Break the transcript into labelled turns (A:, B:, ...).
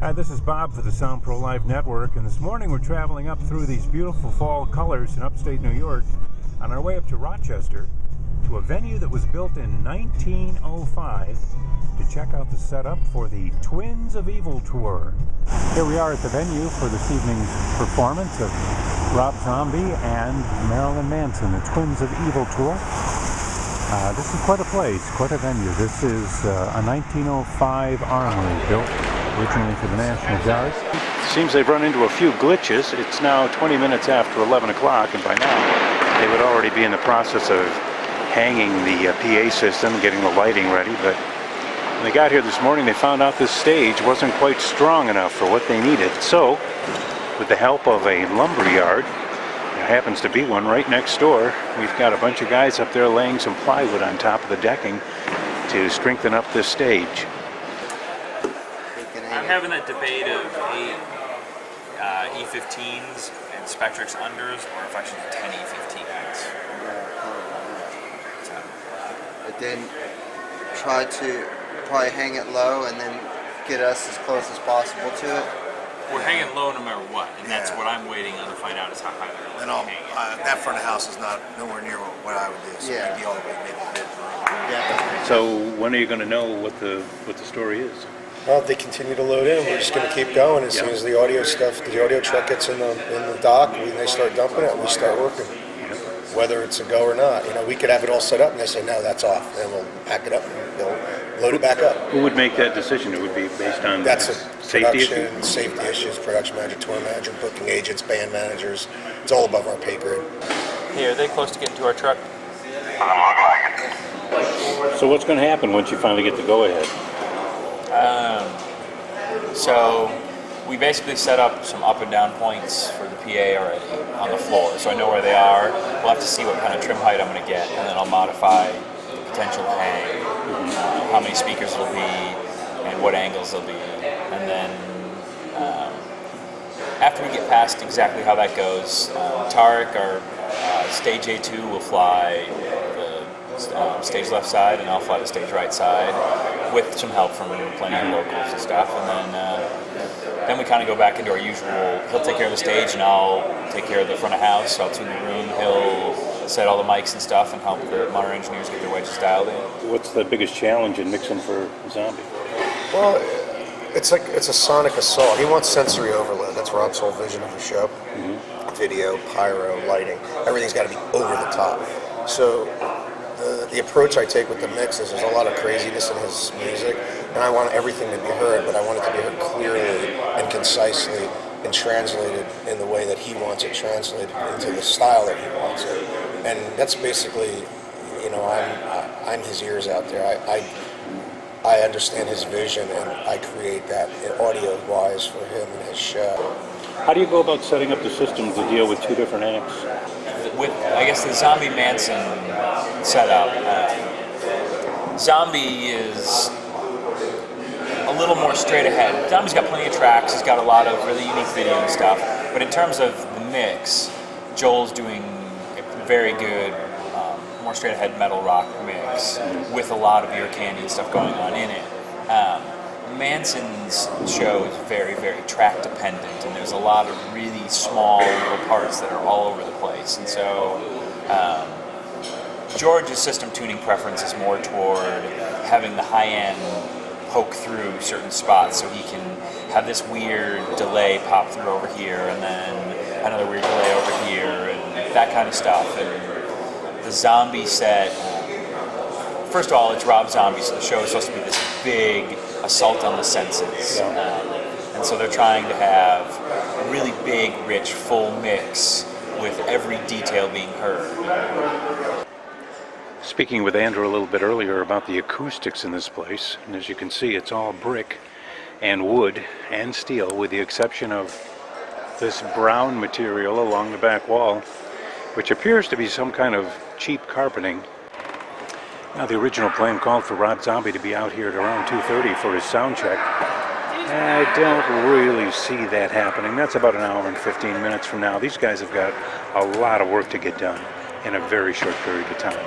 A: Hi, this is Bob for the Sound Pro Live Network, and this morning we're traveling up through these beautiful fall colors in upstate New York on our way up to Rochester to a venue that was built in 1905 to check out the setup for the Twins of Evil tour. Here we are at the venue for this evening's performance of Rob Zombie and Marilyn Manson, the Twins of Evil tour. This is quite a place, quite a venue. This is a 1905 armory built originally for the National Guard. Seems they've run into a few glitches. It's now 20 minutes after 11 o'clock, and by now they would already be in the process of hanging the PA system, getting the lighting ready. But when they got here this morning, they found out this stage wasn't quite strong enough for what they needed. So, with the help of a lumber yard, there happens to be one right next door, we've got a bunch of guys up there laying some plywood on top of the decking to strengthen up this stage.
B: I'm having that debate of E15s and Spectrix unders, or if I should do 10 E15s.
C: But then try to probably hang it low and then get us as close as possible to it.
B: We're hanging low no matter what, and that's what I'm waiting on to find out is how high they're going to hang.
D: That front of the house is not nowhere near what I would do, so
C: Yeah.
D: maybe all the way maybe mid.
C: Yeah.
A: So when are you going to know what the story is?
E: Well, if they continue to load in, we're just going to keep going. As soon as the audio truck gets in the dock, they start dumping it, we start working. Whether it's a go or not, we could have it all set up, and they say no, that's off, and we'll pack it up and they'll load it back up.
A: Who would make that decision? It would be based on safety issues,
E: production manager, tour manager, booking agents, band managers. It's all above our pay grade.
B: Hey, are they close to getting to our truck?
A: So what's going to happen once you finally get the go-ahead?
B: So we basically set up some up and down points for the PA already on the floor, so I know where they are. We'll have to see what kind of trim height I'm going to get, and then I'll modify the potential hang, how many speakers it'll be, and what angles they'll be. And then after we get past exactly how that goes, Tarek, our stage A2, will fly the stage left side, and I'll fly the stage right side with some help from plenty of locals and stuff. And then we kind of go back into our usual. He'll take care of the stage, and I'll take care of the front of house. I'll tune the room. He'll set all the mics and stuff, and help the monitor engineers get their wedges dialed in.
A: What's the biggest challenge in mixing for Zombie?
E: Well, it's a sonic assault. He wants sensory overload. That's Rob's whole vision of the show. Video, pyro, lighting, everything's got to be over the top. So the approach I take with the mix is there's a lot of craziness in his music, and I want everything to be heard, but I want it to be heard clearly and concisely and translated in the way that he wants it translated into the style that he wants it. And that's basically, I'm his ears out there. I understand his vision, and I create that audio-wise for him and his show.
A: How do you go about setting up the system to deal with two different acts?
B: With, I guess, the Zombie Manson setup, Zombie is a little more straight ahead. Zombie's got plenty of tracks, he's got a lot of really unique video and stuff, but in terms of the mix, Joel's doing a very good, more straight ahead metal rock mix with a lot of ear candy and stuff going on in it. Manson's show is very, very track dependent, and there's a lot of really small little parts that are all over the place. And so George's system tuning preference is more toward having the high end poke through certain spots, so he can have this weird delay pop through over here, and then another weird delay over here, and that kind of stuff. And the Zombie set, first of all, it's Rob Zombie, so the show is supposed to be this big assault on the senses. And so they're trying to have a really big, rich, full mix with every detail being heard.
A: Speaking with Andrew a little bit earlier about the acoustics in this place, and as you can see, it's all brick and wood and steel, with the exception of this brown material along the back wall, which appears to be some kind of cheap carpeting. Now, the original plan called for Rob Zombie to be out here at around 2:30 for his sound check. I don't really see that happening. That's about an hour and 15 minutes from now. These guys have got a lot of work to get done in a very short period of time.